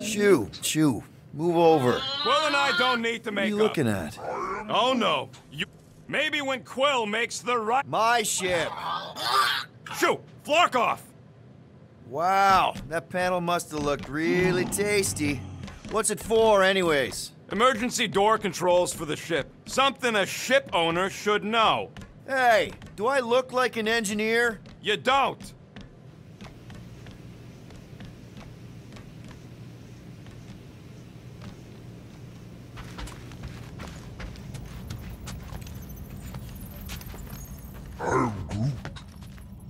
Shoo. Move over. Quill and I don't need to make up. What are you looking at? Oh no. Maybe when Quill makes the right... My ship! Shoo! Flark off! Wow, that panel must have looked really tasty. What's it for, anyways? Emergency door controls for the ship. Something a ship owner should know. Hey, do I look like an engineer? You don't.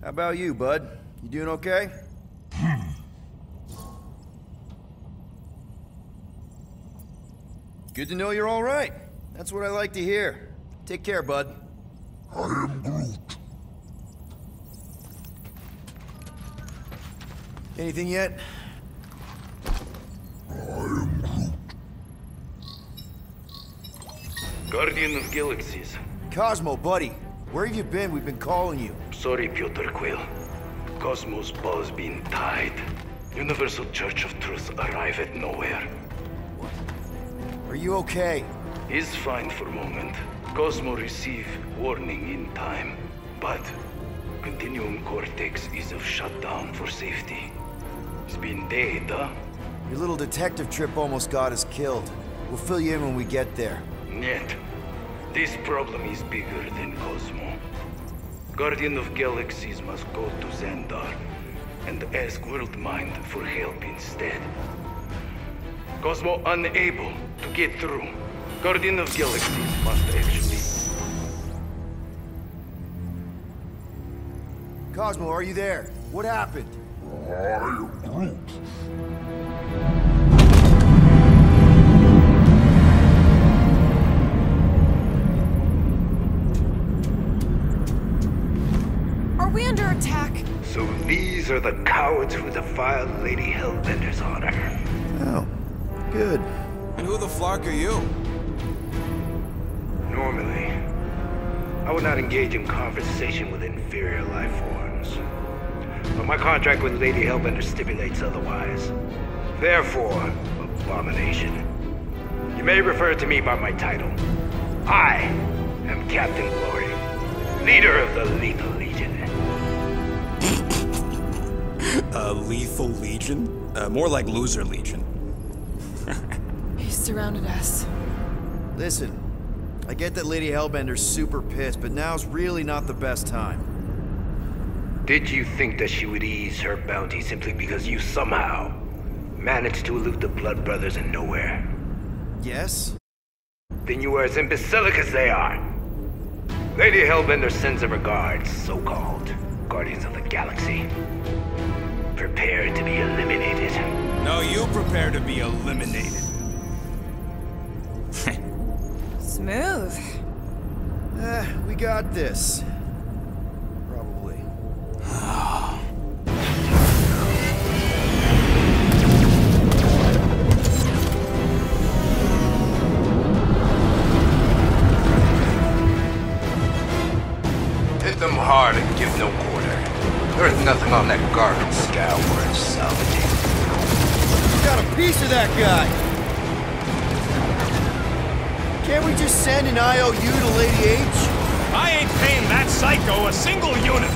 How about you, bud? You doing okay? Good to know you're all right. That's what I like to hear. Take care, bud. I am Groot. Anything yet? I am Groot. Guardian of Galaxies. Cosmo, buddy. Where have you been? We've been calling you. Sorry, Piotr Quill. Cosmos ball's been tied. Universal Church of Truth arrive at nowhere. Are you okay? He's fine for a moment. Cosmo receive warning in time. But Continuum Cortex is of shutdown for safety. It's been dead, huh? Your little detective trip almost got us killed. We'll fill you in when we get there. Yet, this problem is bigger than Cosmo. Guardian of Galaxies must go to Xandar and ask Worldmind for help instead. Cosmo unable to get through. Guardian of Galaxies must actually... Cosmo, are you there? What happened? I am Groot. Are we under attack? So these are the cowards who defiled Lady Hellbender's honor. Oh, good. And who the flark are you? Normally, I would not engage in conversation with inferior life forms. But my contract with Lady Hellbender stipulates otherwise. Therefore, abomination. You may refer to me by my title. I am Captain Glory, leader of the Lethal Legion. Lethal Legion? More like Loser Legion. He surrounded us. Listen, I get that Lady Hellbender's super pissed, but now's really not the best time. Did you think that she would ease her bounty simply because you somehow managed to elude the Blood Brothers in nowhere? Yes? Then you are as imbecilic as they are. Lady Hellbender sends her regards, so-called Guardians of the Galaxy. Prepare to be eliminated. No, you prepare to be eliminated. Smooth. We got this. Probably. Hit them hard and give no quarter. There's nothing on that garbage scow worth salvaging. We got a piece of that guy! Can't we just send an IOU to Lady H? I ain't paying that psycho a single unit!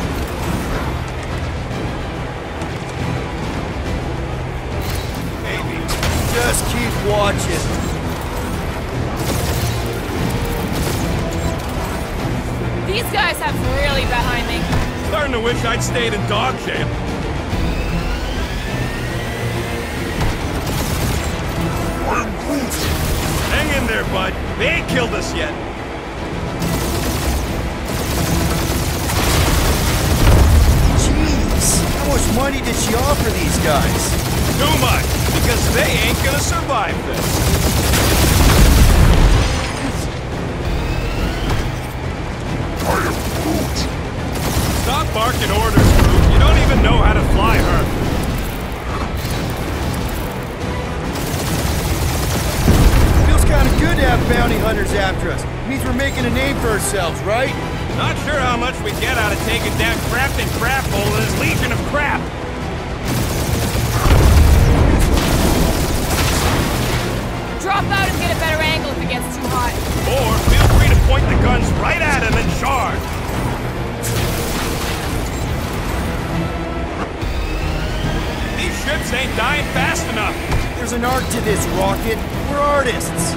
Maybe. Just keep watching. These guys have really behind me. Starting to wish I'd stayed in dog shape. I am Groot. Hang in there, bud. They ain't killed us yet. Jeez, how much money did she offer these guys? Too much, because they ain't gonna survive this. I am Groot. Stop barking orders, Groot. You don't even know how to fly her. Kind of good to have bounty hunters after us. Means we're making a name for ourselves, right? Not sure how much we get out of taking down Crafton Crafthole and his legion of crap. dying fast enough. There's an art to this, Rocket. We're artists.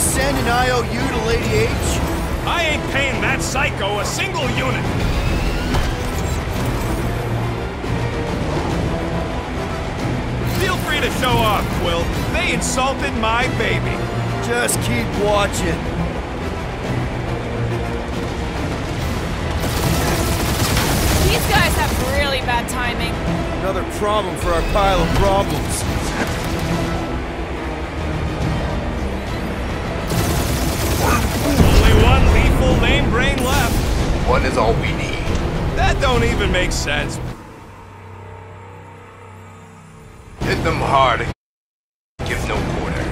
Send an IOU to Lady H? I ain't paying that psycho a single unit. Feel free to show off, Quill. They insulted my baby. Just keep watching. These guys have really bad timing. Another problem for our pile of problems. Only one lethal lame brain left. One is all we need. That don't even make sense. Hit them hard. Give no quarter.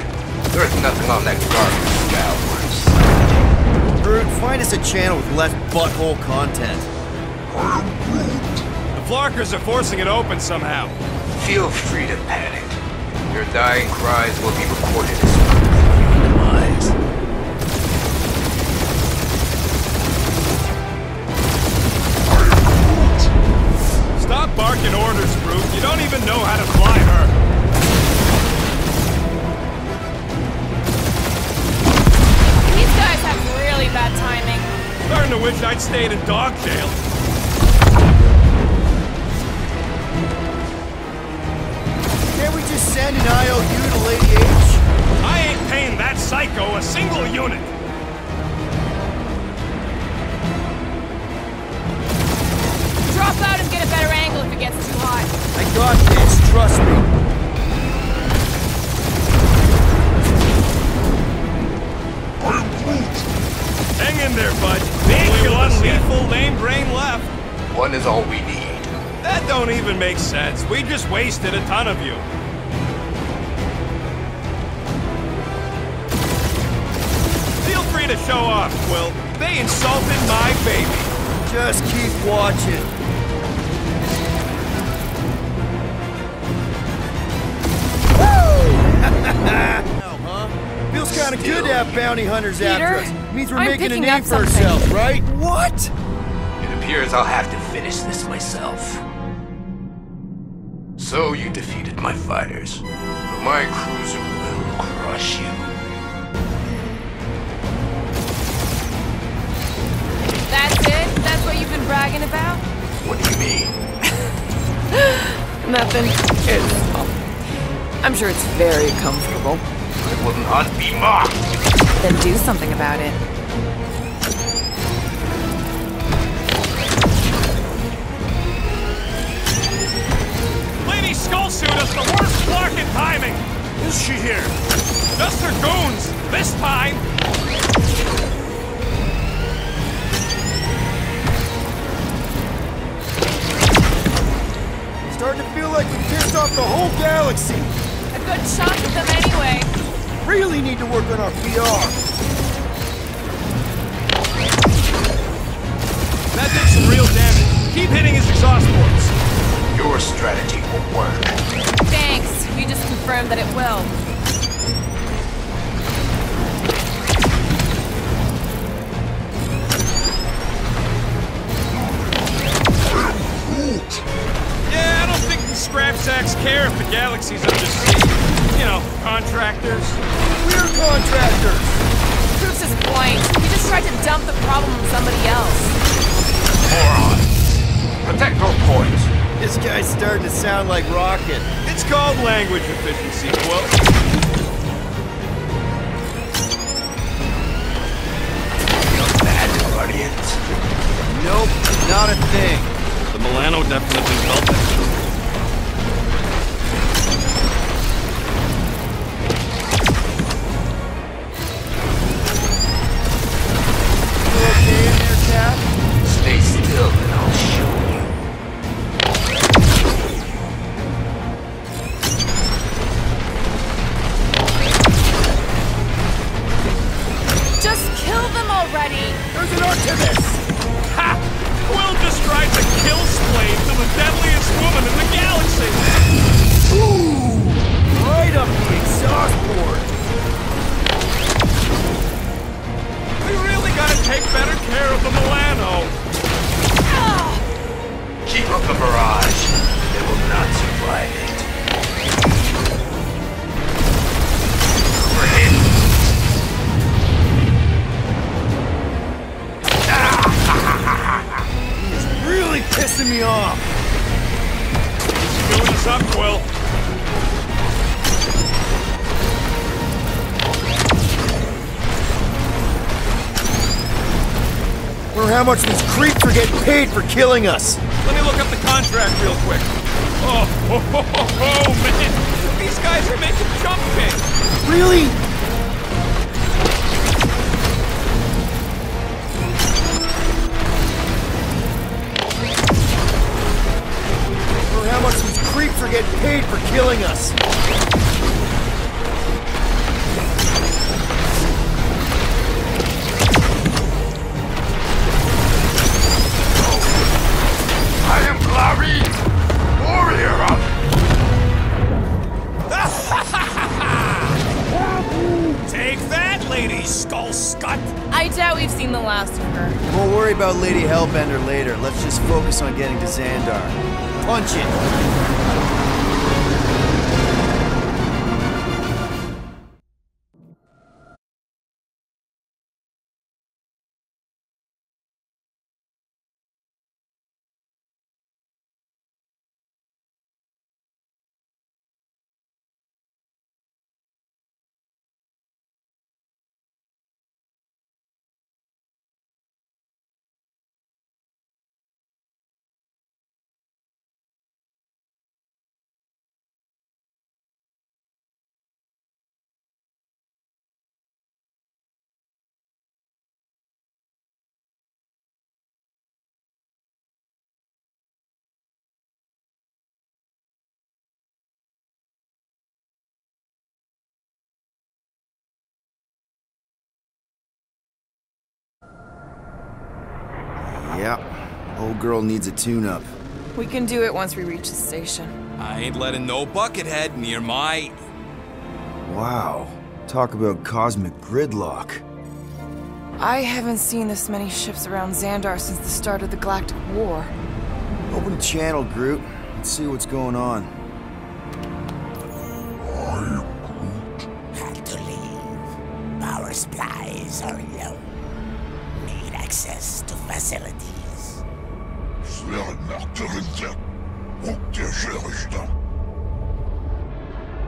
There's nothing on that garbage Galwards. Brute, find us a channel with less butthole content. I am Groot. The Flarkers are forcing it open somehow. Feel free to panic. Your dying cries will be recorded as proof of your demise. Stop barking orders, Brute. You don't even know how to fly her. These guys have really bad timing. Starting to wish I'd stayed in dog jail. Can't we just send an IOU to Lady H? I ain't paying that psycho a single unit. Drop out and get a better angle if it gets too hot. I got this, trust me. I am Groot. Hang in there, bud. Only one lethal lame brain left. One is all we need. That don't even make sense. We just wasted a ton of you. Feel free to show off, Quill. They insulted my baby. Just keep watching. Feels kind of good to have bounty hunters after us. Means we're I'm making a picking name up for something. ourselves, right? What? It appears I'll have to finish this myself. So you defeated my fighters, but my cruiser will crush you. That's it? That's what you've been bragging about? What do you mean? Nothing. I'm sure it's very comfortable. I will not be mocked. Then do something about it. Lady Skullsuit has the worst Flarkin timing. Is she here? Just her goons. This time. Starting to feel like we pissed off the whole galaxy. A good chunk of them anyway. Really need to work on our PR. That did some real damage. Keep hitting his exhaust ports. Your strategy will work. Thanks. You just confirmed that it will. Yeah, I don't think the scrap sacks care if the galaxy's under siege. You know, contractors. We're contractors. Proves his point. He just tried to dump the problem on somebody else. Morons! Protect your points. This guy's starting to sound like Rocket. It's called language efficiency, Quill. Feel bad, Guardians. Nope, not a thing. The Milano definitely felt that. You okay in there, Cap? Stay still and I'll show you. already! There's an art to this! Ha! Quill just tried to kill Splade to the deadliest woman in the galaxy! Ooh! Right up the exhaust port! We really gotta take better care of the Milano. Keep up the barrage. They will not survive it. We're hit. He's really pissing me off! Doing us up, Quill. Wonder how much these creeps are getting paid for killing us! Let me look up the contract real quick. Oh, man! These guys are making jump pay. Really? Wonder how much these creeps are getting paid for killing us! I am Clary, warrior of... Take that, Lady Skullscut! I doubt we've seen the last of her. We'll worry about Lady Hellbender later. Let's just focus on getting to Xandar. Punch it! Yeah, old girl needs a tune-up. We can do it once we reach the station. I ain't letting no buckethead near my... Wow, talk about cosmic gridlock. I haven't seen this many ships around Xandar since the start of the Galactic War. Open a channel, Groot. Let's see what's going on. Had to leave. Power supplies are low. Need access to facilities.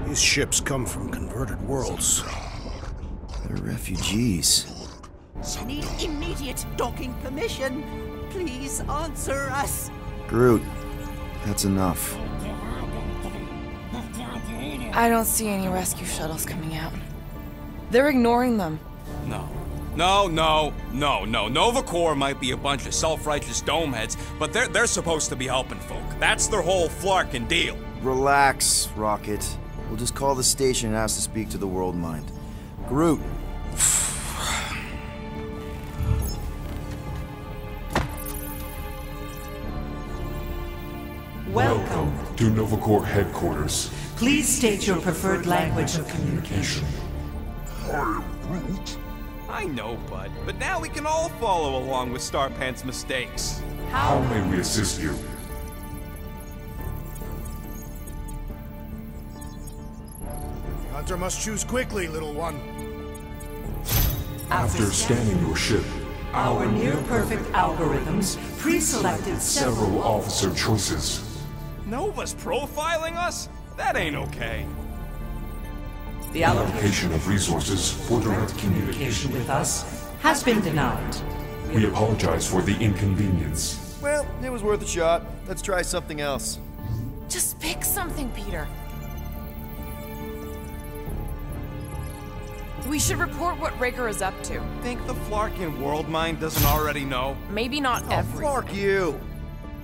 These ships come from converted worlds. They're refugees. Need immediate docking permission. Please answer us. Groot, that's enough. I don't see any rescue shuttles coming out. They're ignoring them. No. Nova Corps might be a bunch of self-righteous domeheads, but they're supposed to be helping folk. That's their whole flarkin' deal. Relax, Rocket. We'll just call the station and ask to speak to the World Mind. Groot. Welcome to Nova Corps headquarters. Please state your preferred language of communication. I know, Bud, but now we can all follow along with Starpant's mistakes. How may we assist you? The hunter must choose quickly, little one. After scanning your ship, our near-perfect algorithms pre-selected several officer choices. Nova's profiling us? That ain't okay. The allocation of resources for direct communication with us has been denied. We apologize for the inconvenience. Well, it was worth a shot. Let's try something else. Just pick something, Peter. We should report what Raker is up to. Think the Flarkin World Mind doesn't already know? Maybe not everything. Fuck you!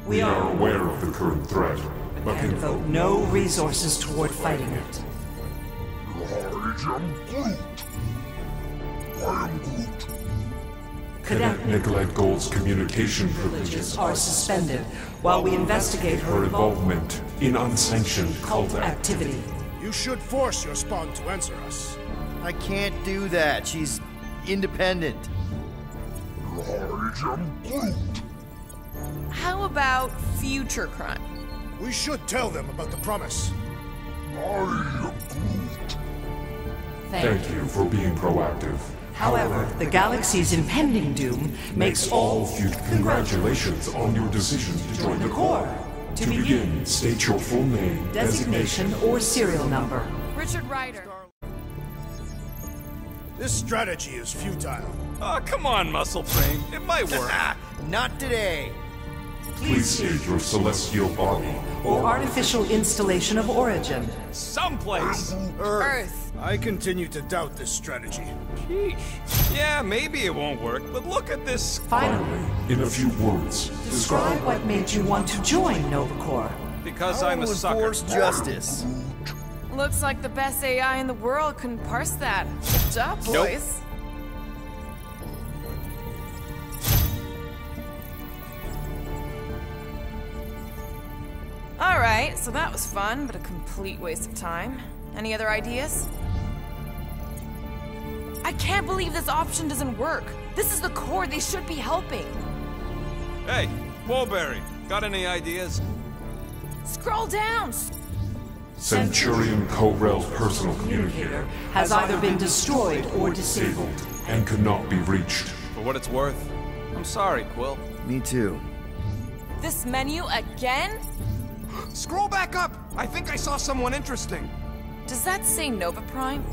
We are aware of the current threat, but can devote no resources toward fighting it. I am Groot. Cadet Nicolette Gold's communication privileges are suspended while we investigate her involvement in unsanctioned cult activity. You should force your spawn to answer us. I can't do that. She's independent. How about future crime? We should tell them about the promise. Thank you for being proactive. However, the galaxy's impending doom makes all future congratulations on your decision to join the Corps. To begin, state your full name, designation, or serial number. Richard Ryder. This strategy is futile. Oh, come on, Muscle Frame. It might work. Not today. Please state your celestial body or artificial installation of origin. Someplace. Earth. I continue to doubt this strategy. Sheesh. Yeah, maybe it won't work, but look at this. Finally, in a few words, describe what made you want to join Nova Corps. Because I'm a sucker. Enforce justice. Looks like the best AI in the world couldn't parse that. Good job, boys. Alright, so that was fun, but a complete waste of time. Any other ideas? I can't believe this option doesn't work. This is the Corps, they should be helping. Hey, Wallberry, got any ideas? Scroll down! Centurion Corell's personal communicator has either been destroyed or disabled and could not be reached. For what it's worth, I'm sorry, Quill. Me too. This menu again? Scroll back up! I think I saw someone interesting. Does that say Nova Prime?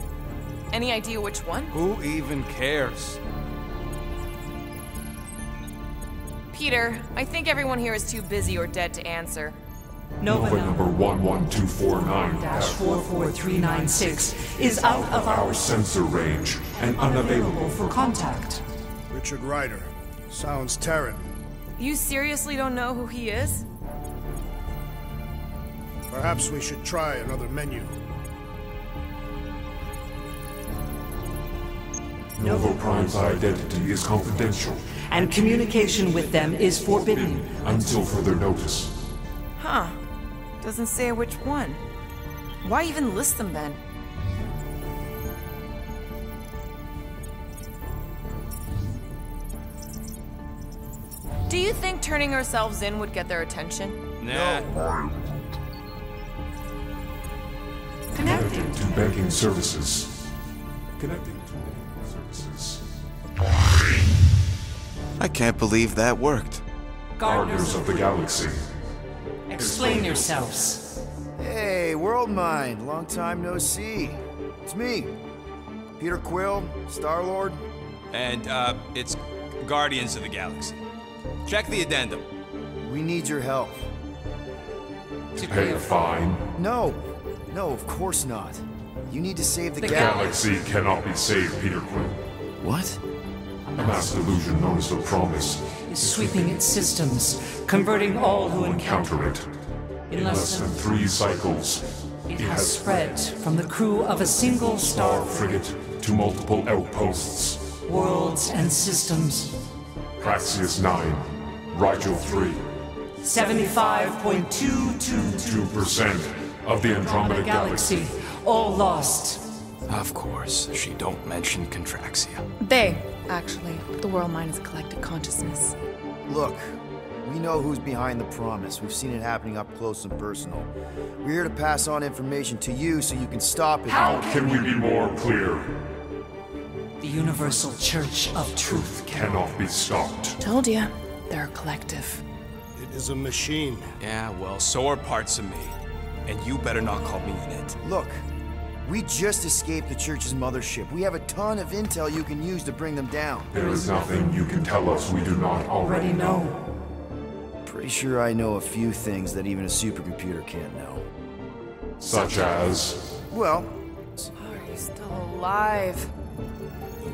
Any idea which one? Who even cares? Peter, I think everyone here is too busy or dead to answer. Nova number 11249-44396 is out of our sensor range and unavailable for contact. Richard Ryder. Sounds Terran. You seriously don't know who he is? Perhaps we should try another menu. Nova Prime's identity is confidential, and communication with them is forbidden until further notice. Huh. Doesn't say which one. Why even list them then? Do you think turning ourselves in would get their attention? Nah. No. Connecting to banking services. Connecting to banking services. I can't believe that worked. Gardeners of the Galaxy. Explain yourselves. Hey, World Mind. Long time no see. It's me. Peter Quill, Star-Lord. And, it's Guardians of the Galaxy. Check the addendum. We need your help. To pay a fine? No. No, of course not. You need to save the galaxy cannot be saved, Peter Quill. What? A mass delusion known as the Promise is sweeping its systems, converting all who encounter it. In less than 3 cycles, it has spread from the crew of a single star frigate to multiple outposts, worlds and systems. Praxius 9, Rigel 3. 75.222% of the Andromeda Galaxy, all lost. Of course, she don't mention Contraxia. They, actually. The World Mind is a collective consciousness. Look, we know who's behind the Promise. We've seen it happening up close and personal. We're here to pass on information to you so you can stop it. How can we be more clear? The Universal Church of Truth cannot be stopped. Told ya, they're a collective. It is a machine. Yeah, well, so are parts of me. And you better not call me in it. Look, we just escaped the Church's mothership. We have a ton of intel you can use to bring them down. There is nothing you can tell us we do not already know. Pretty sure I know a few things that even a supercomputer can't know. Such as? Well... Are you still alive?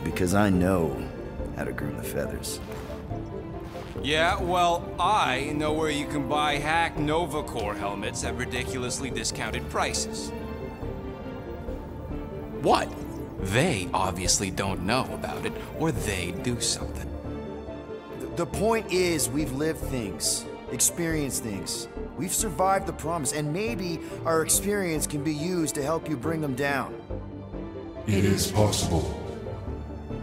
Because I know how to groom the feathers. Yeah, well, I know where you can buy hack Nova Corps helmets at ridiculously discounted prices. What? They obviously don't know about it, or they'd do something. The point is, we've lived things, experienced things. We've survived the promise, and maybe our experience can be used to help you bring them down. It is possible.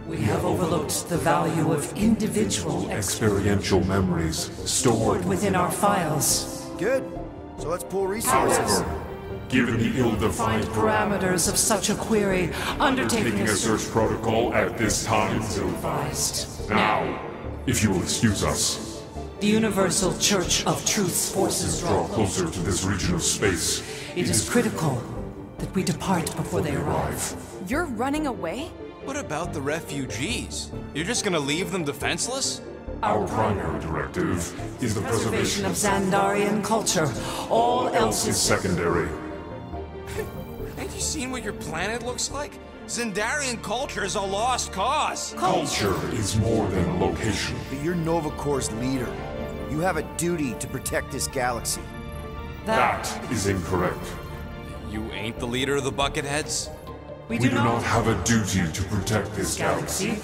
We have overlooked the value of individual Experiential memories stored within our files. Good. So let's pull resources. However, given the ill-defined Parameters of such a query, undertaking a search protocol at this time is ill-advised. Now, if you will excuse us, the Universal Church of Truth's forces draw closer to this region of space. It is critical that we depart before they arrive. You're running away? What about the refugees? You're just gonna leave them defenseless? Our primary directive is the preservation of Xandarian culture. All else is secondary. Have you seen what your planet looks like? Xandarian culture is a lost cause. Culture is more than a location. But you're Nova Corps' leader. You have a duty to protect this galaxy. That is incorrect. You ain't the leader of the Bucketheads? We do not have a duty to protect this galaxy.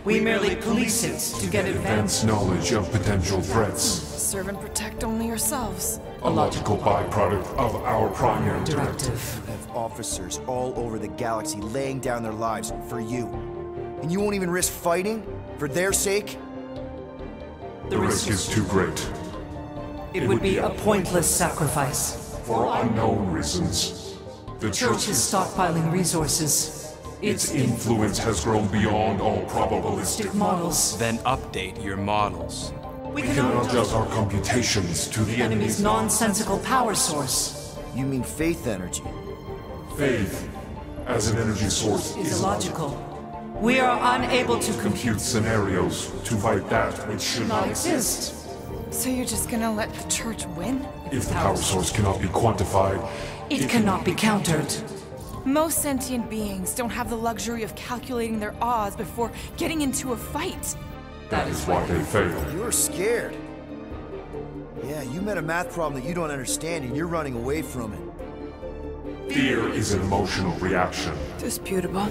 We merely police it to get advanced knowledge of potential threats. Serve and protect only yourselves. A logical byproduct of our primary directive. We have officers all over the galaxy laying down their lives for you. And you won't even risk fighting? For their sake? The risk is too great. It would be a pointless sacrifice. For unknown reasons. The Church is stockpiling resources. Its influence has grown beyond all probabilistic models. Then update your models. We cannot adjust our computations to the enemy's nonsensical power source. You mean faith energy? Faith, as an energy source, is illogical. We are unable to compute scenarios to fight that which should not exist. So you're just gonna let the Church win? If the power source cannot be quantified, it cannot be countered. Most sentient beings don't have the luxury of calculating their odds before getting into a fight. That is why they fail. You're scared. Yeah, you met a math problem that you don't understand and you're running away from it. Fear is an emotional reaction. Disputable.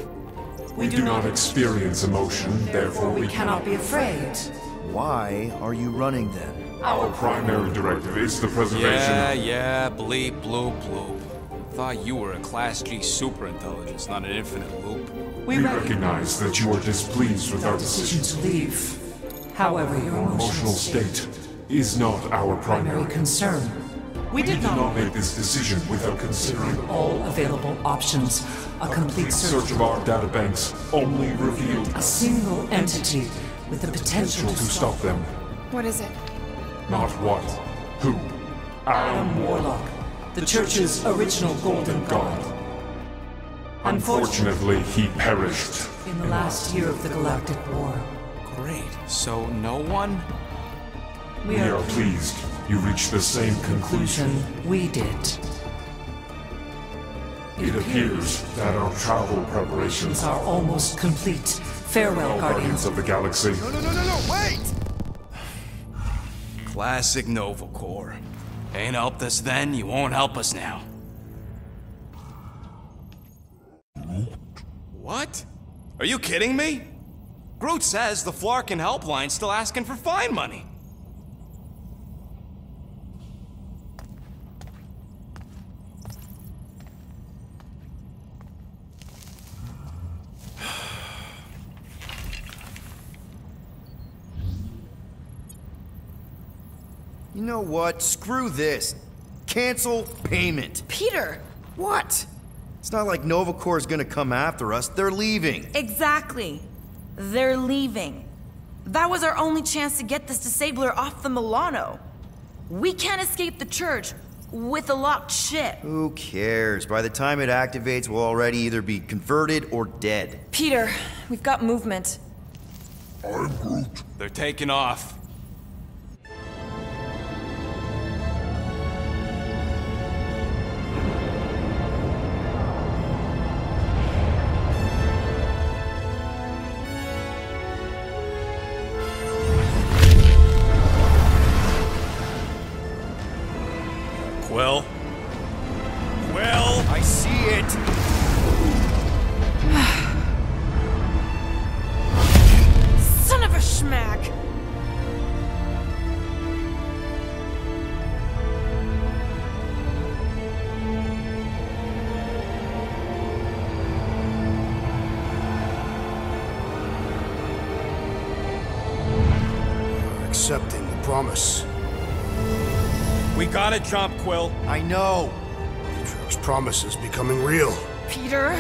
We do not experience emotion, therefore we cannot be afraid. Why are you running then? Our primary directive is the preservation Yeah, bleep, bloop, bloop. Thought you were a Class G superintelligence, not an infinite loop. We recognize that you are displeased with our decision to leave. However, your emotional state is not our primary concern. We did not make this decision without considering all available options. A complete search of our databanks only revealed a single entity with the potential to stop them. What is it? Not what, who. Adam Warlock, the Church's original Golden God. Unfortunately, he perished in the last year of the Galactic War. Great. So no one? We are pleased you reached the same conclusion we did. It appears that our travel preparations are almost complete. Farewell, Guardians of the Galaxy. No, wait! Classic Nova Corps. Ain't helped us then, you won't help us now. What? Are you kidding me? Groot says the Flarkin helpline's still asking for fine money. You know what? Screw this. Cancel payment. Peter! What? It's not like Nova Corps is gonna come after us. They're leaving. Exactly. They're leaving. That was our only chance to get this disabler off the Milano. We can't escape the Church with a locked ship. Who cares? By the time it activates, we'll already either be converted or dead. Peter, we've got movement. I'm Groot. They're taking off. Quill? Quill? I see it! Son of a schmack! accepting the promise. We gotta jump, Quill. I know. Atriox's promise is becoming real. Peter?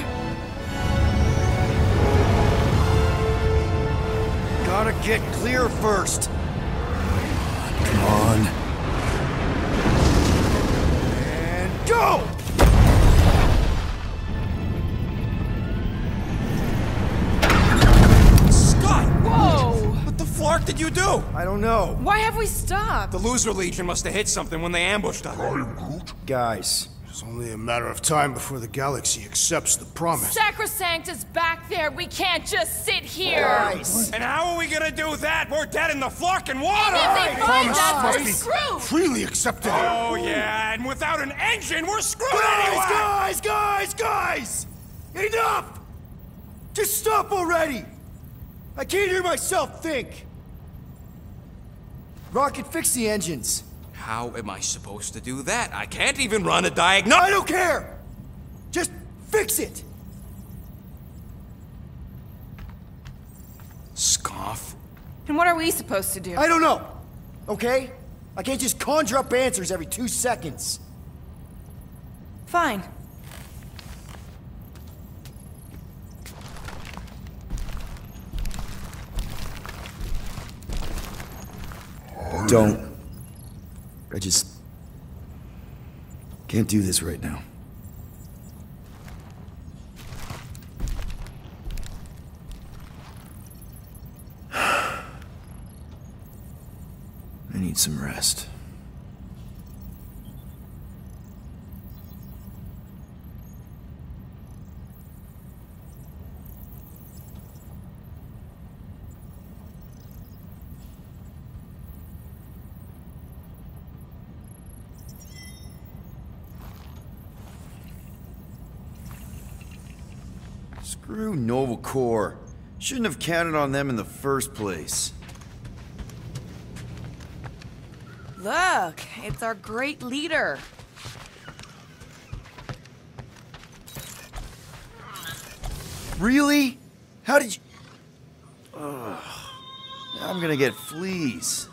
Gotta get clear first. Come on. And go! What did you do? I don't know. Why have we stopped? The Loser Legion must have hit something when they ambushed us. Guys. It's only a matter of time before the galaxy accepts the promise. Sacrosanct is back there. We can't just sit here. Guys. And how are we gonna do that? We're dead in the fucking water! And if they find Promise us, must we're be screwed! freely accepted. Oh yeah, and without an engine, we're screwed Guys, anyway! guys! Enough! Just stop already! I can't hear myself think! Rocket, fix the engines. How am I supposed to do that? I can't even run a diagnostic. I don't care! Just fix it! Scoff. And what are we supposed to do? I don't know, okay? I can't just conjure up answers every 2 seconds. Fine. Don't. I just can't do this right now. I need some rest. Screw Nova Corps. Shouldn't have counted on them in the first place. Look, it's our great leader. Really? How did you... Ugh. I'm gonna get fleas.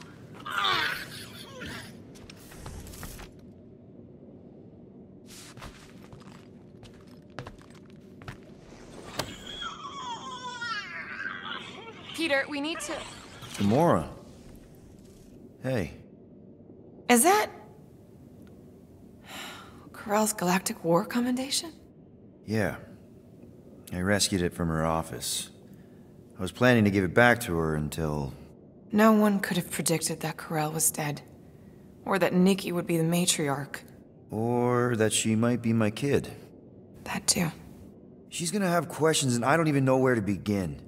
Peter, we need to... Gamora. Hey. Is that... Corell's Galactic War Commendation? Yeah. I rescued it from her office. I was planning to give it back to her until... No one could have predicted that Corell was dead. Or that Nikki would be the matriarch. Or that she might be my kid. That too. She's gonna have questions and I don't even know where to begin.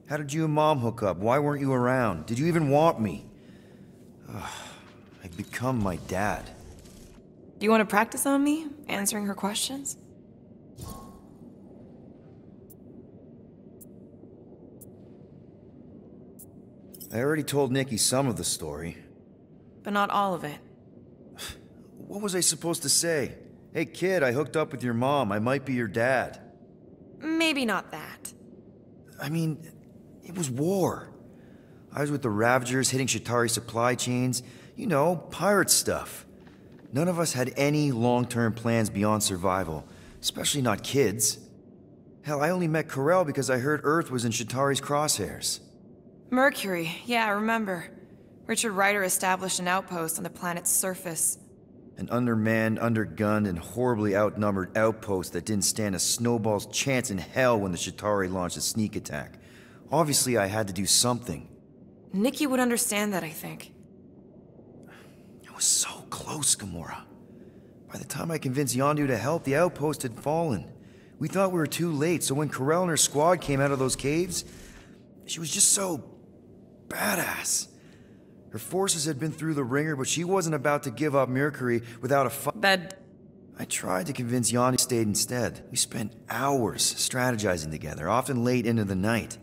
How did you and Mom hook up? Why weren't you around? Did you even want me? Ugh, I've become my dad. Do you want to practice on me, answering her questions? I already told Nikki some of the story. But not all of it. What was I supposed to say? Hey kid, I hooked up with your mom. I might be your dad. Maybe not that. I mean, it was war. I was with the Ravagers hitting Chitauri supply chains. You know, pirate stuff. None of us had any long-term plans beyond survival. Especially not kids. Hell, I only met Corell because I heard Earth was in Chitauri's crosshairs. Mercury, yeah, I remember. Richard Rider established an outpost on the planet's surface. An undermanned, undergunned, and horribly outnumbered outpost that didn't stand a snowball's chance in hell when the Chitauri launched a sneak attack. Obviously, I had to do something. Nikki would understand that, I think. I was so close, Gamora. By the time I convinced Yondu to help, the outpost had fallen. We thought we were too late, so when Corell and her squad came out of those caves, she was just so badass. Her forces had been through the ringer, but she wasn't about to give up Mercury without a fight. I tried to convince Yondu to stay instead. We spent hours strategizing together, often late into the night.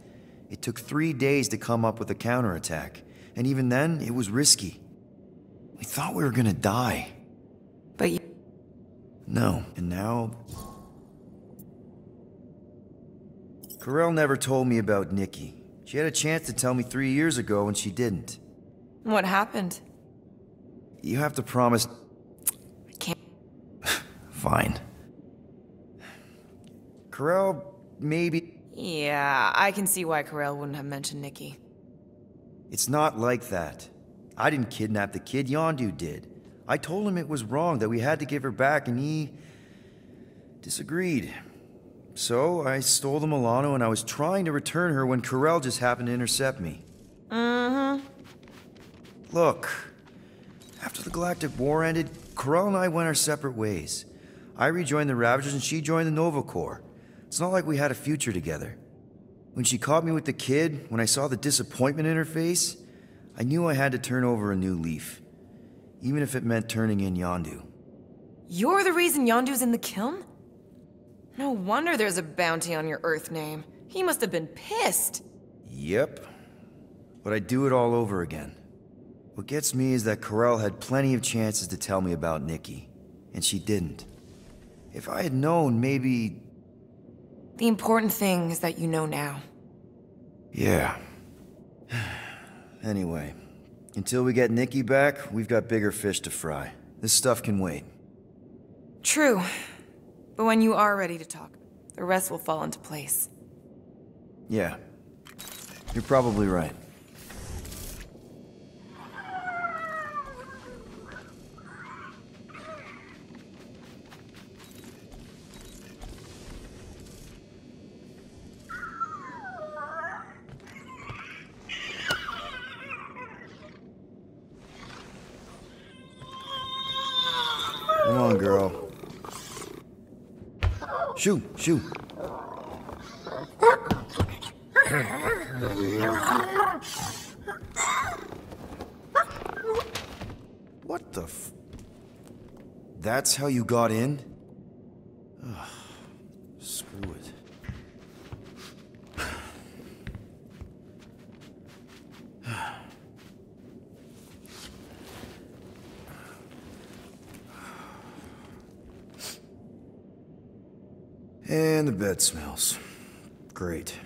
It took 3 days to come up with a counterattack, and even then, it was risky. We thought we were gonna die. But you... No, and now... Corell never told me about Nikki. She had a chance to tell me 3 years ago, and she didn't. What happened? You have to promise... I can't... Fine. Corel, maybe... Yeah, I can see why Corel wouldn't have mentioned Nikki. It's not like that. I didn't kidnap the kid, Yondu did. I told him it was wrong, that we had to give her back, and he... disagreed. So, I stole the Milano, and I was trying to return her when Corel just happened to intercept me. Mm-hmm. Look, after the Galactic War ended, Corel and I went our separate ways. I rejoined the Ravagers, and she joined the Nova Corps. It's not like we had a future together. When she caught me with the kid, when I saw the disappointment in her face, I knew I had to turn over a new leaf. Even if it meant turning in Yondu. You're the reason Yondu's in the kiln? No wonder there's a bounty on your Earth name. He must have been pissed. Yep. But I'd do it all over again. What gets me is that Corel had plenty of chances to tell me about Nikki, and she didn't. If I had known, maybe... The important thing is that you know now. Yeah. Anyway, until we get Nikki back, we've got bigger fish to fry. This stuff can wait. True. But when you are ready to talk, the rest will fall into place. Yeah. You're probably right. Come on, girl. Shoo, shoo. What the f... That's how you got in? Ugh, screw it. And the bed smells. Great.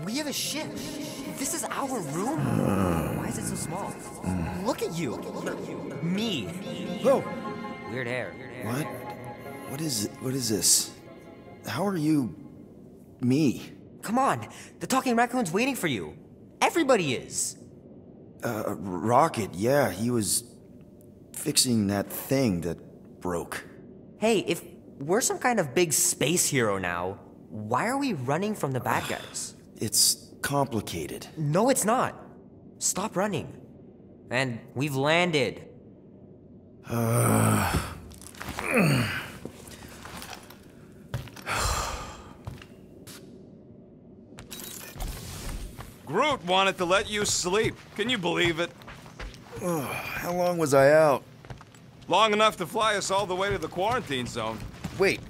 We have a ship. This is our room? Why is it so small? Look at you. Me. Whoa. Weird hair. What? What is this? How are you... me? Come on. The talking raccoon's waiting for you. Everybody is. Rocket, yeah, he was... fixing that thing that broke. Hey, if we're some kind of big space hero now, why are we running from the bad guys? It's complicated. No, it's not. Stop running. And we've landed. Groot wanted to let you sleep. Can you believe it? How long was I out? Long enough to fly us all the way to the quarantine zone. Wait,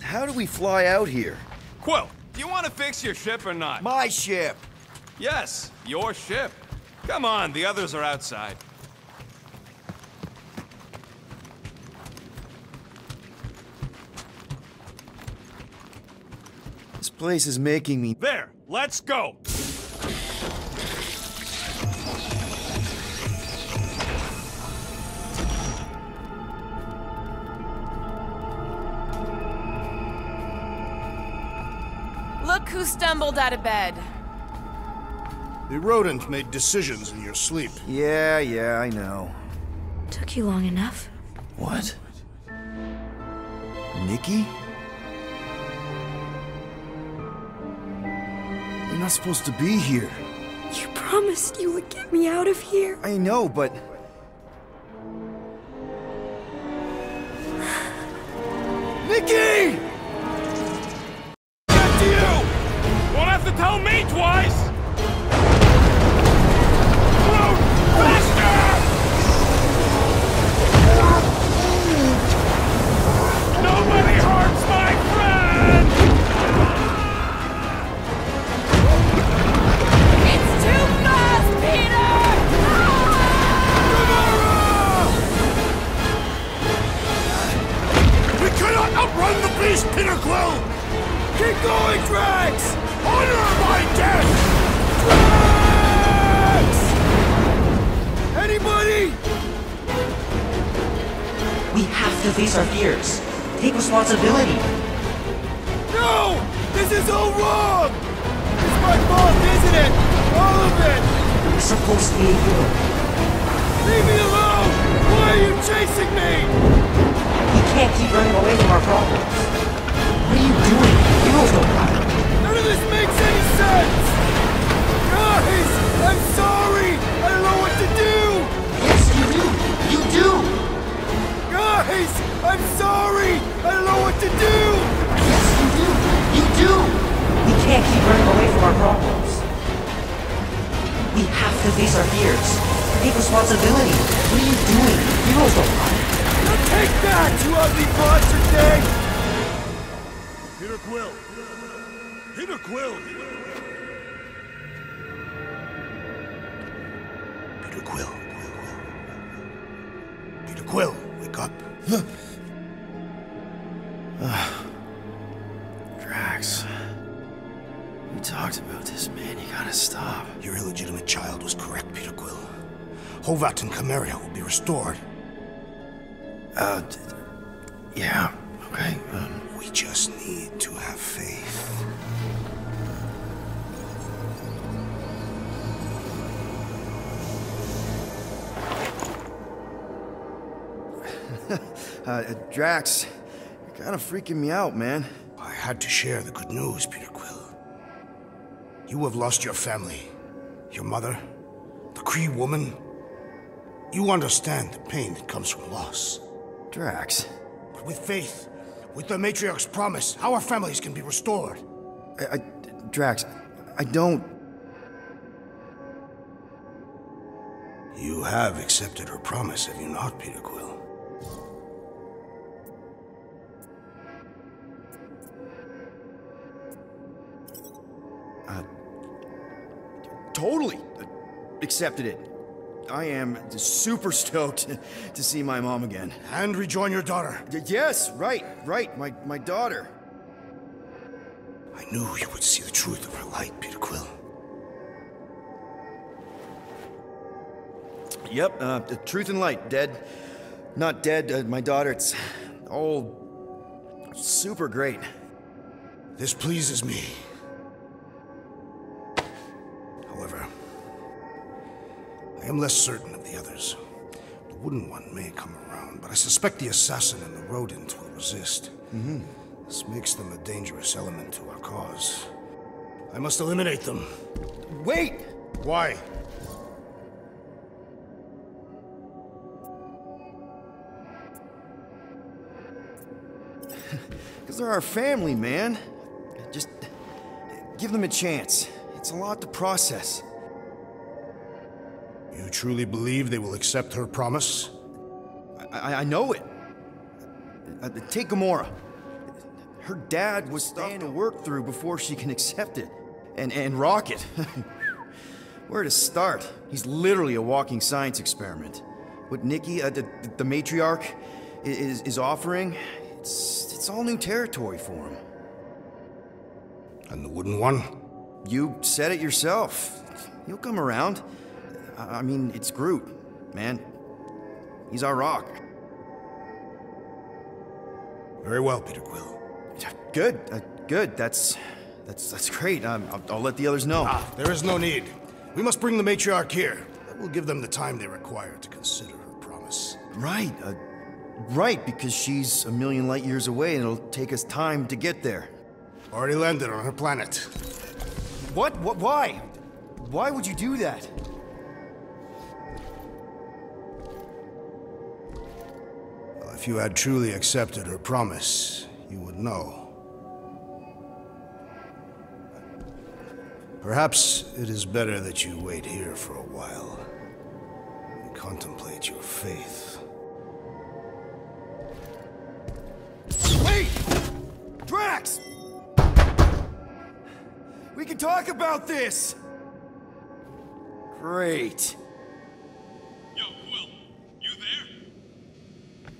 how do we fly out here? Quill, do you want to fix your ship or not? My ship! Yes, your ship. Come on, the others are outside. This place is making me... There, let's go! Look who stumbled out of bed. The rodent made decisions in your sleep. Yeah, I know. Took you long enough. What? Nikki? You're not supposed to be here. You promised you would get me out of here. I know, but... Nikki! Get to you! Won't have to tell me twice! Float faster! Nobody hurts my friend! It's too fast, Peter! We cannot outrun the beast, Peter Quill! Keep going, Drax! Honor my death! Drax! Anybody? We have to face our fears. Take responsibility. No! This is all wrong! It's my fault, isn't it? All of it! We're supposed to be a hero. Leave me alone! Why are you chasing me? We can't keep running away from our problems. What are you doing? Heroes don't run. None of this makes any sense! Guys! I'm sorry! I don't know what to do! Yes, you do! You do! Guys! I'm sorry! I don't know what to do! Yes, you do! You do! We can't keep running away from our problems. We have to face our fears. Take responsibility. What are you doing? Heroes don't run. Now take that, you ugly monster thing! Peter Quill! Peter Quill! Peter Quill. Peter Quill, wake up. Drax. We talked about this, man. You gotta stop. Your illegitimate child was correct, Peter Quill. Hovat and Chimeria will be restored. Yeah, okay, We just need to have faith. Drax, you're kind of freaking me out, man. I had to share the good news, Peter Quill. You have lost your family. Your mother, the Kree woman. You understand the pain that comes from loss. Drax. But with faith, with the Matriarch's promise, our families can be restored. Drax, I don't... You have accepted her promise, have you not, Peter Quill? Totally accepted it. I am super stoked to see my mom again. And rejoin your daughter. Yes, right, my daughter. I knew you would see the truth of her light, Peter Quill. Yep, the truth and light, dead. Not dead, my daughter, it's all super great. This pleases me. However, I am less certain of the others. The Wooden One may come around, but I suspect the assassin and the rodent will resist. This makes them a dangerous element to our cause. I must eliminate them. Wait! Why? Because they're our family, man. Just give them a chance. It's a lot to process. You truly believe they will accept her promise? I know it. Take Gamora. Her dad was starting to work through before she can accept it. And Rocket. Where to start? He's literally a walking science experiment. What Nikki, the matriarch, is offering, it's all new territory for him. And the Wooden One? You said it yourself. He'll come around. I mean, it's Groot, man. He's our rock. Very well, Peter Quill. Good, good. That's great. I'll let the others know. There is no need. We must bring the Matriarch here. That will give them the time they require to consider her promise. Right, because she's a million light years away and it'll take us time to get there. Already landed on her planet. What? Why? Why would you do that? Well, if you had truly accepted her promise, you would know. Perhaps it is better that you wait here for a while and contemplate your faith. Wait! Drax! We can talk about this! Great. Yo, Quill, you there?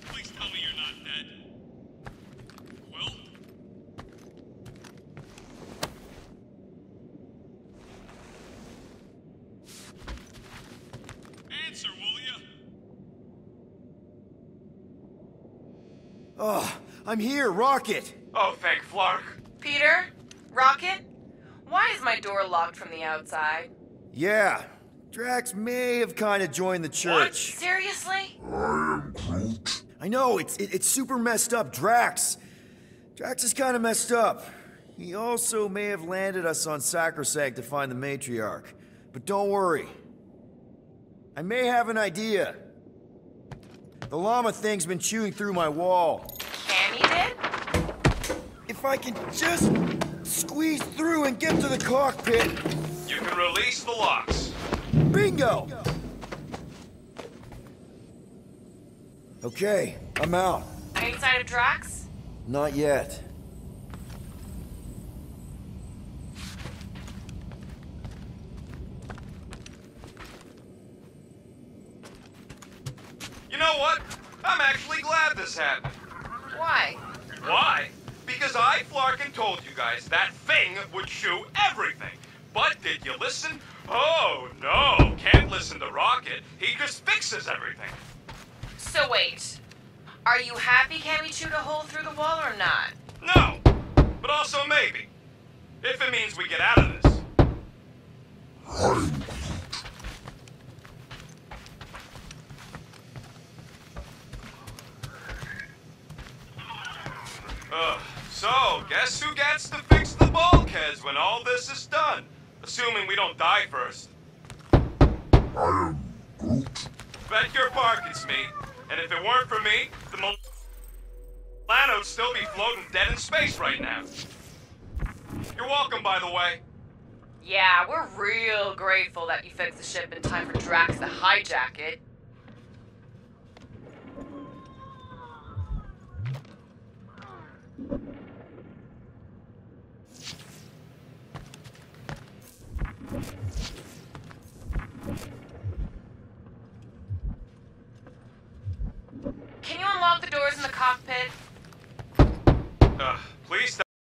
Please tell me you're not dead. Quill? Answer, will ya? Oh, I'm here, Rocket! Oh, thank Flark. Peter? Rocket? Why is my door locked from the outside? Yeah, Drax may have kind of joined the church. Seriously? I am Groot. I know, it's super messed up, Drax is kind of messed up. He also may have landed us on Sacrosanct to find the Matriarch. But don't worry. I may have an idea. The llama thing's been chewing through my wall. Cammy did? If I can just squeeze through and get to the cockpit. You can release the locks. Bingo! Okay, I'm out. Any sign of Drax? Not yet. You know what? I'm actually glad this happened. Why? Why? Because I, Flarkin, told you guys that thing would chew everything. But did you listen? Oh, no. Can't listen to Rocket. He just fixes everything. So wait. Are you happy Cammy chewed a hole through the wall or not? No. But also maybe. If it means we get out of this. So, guess who gets to fix the bulkheads when all this is done? Assuming we don't die first. I am Groot. Bet your bark it's me. And if it weren't for me, the Milano'd still be floating dead in space right now. You're welcome, by the way. Yeah, we're real grateful that you fixed the ship in time for Drax to hijack it. Can you unlock the doors in the cockpit? Please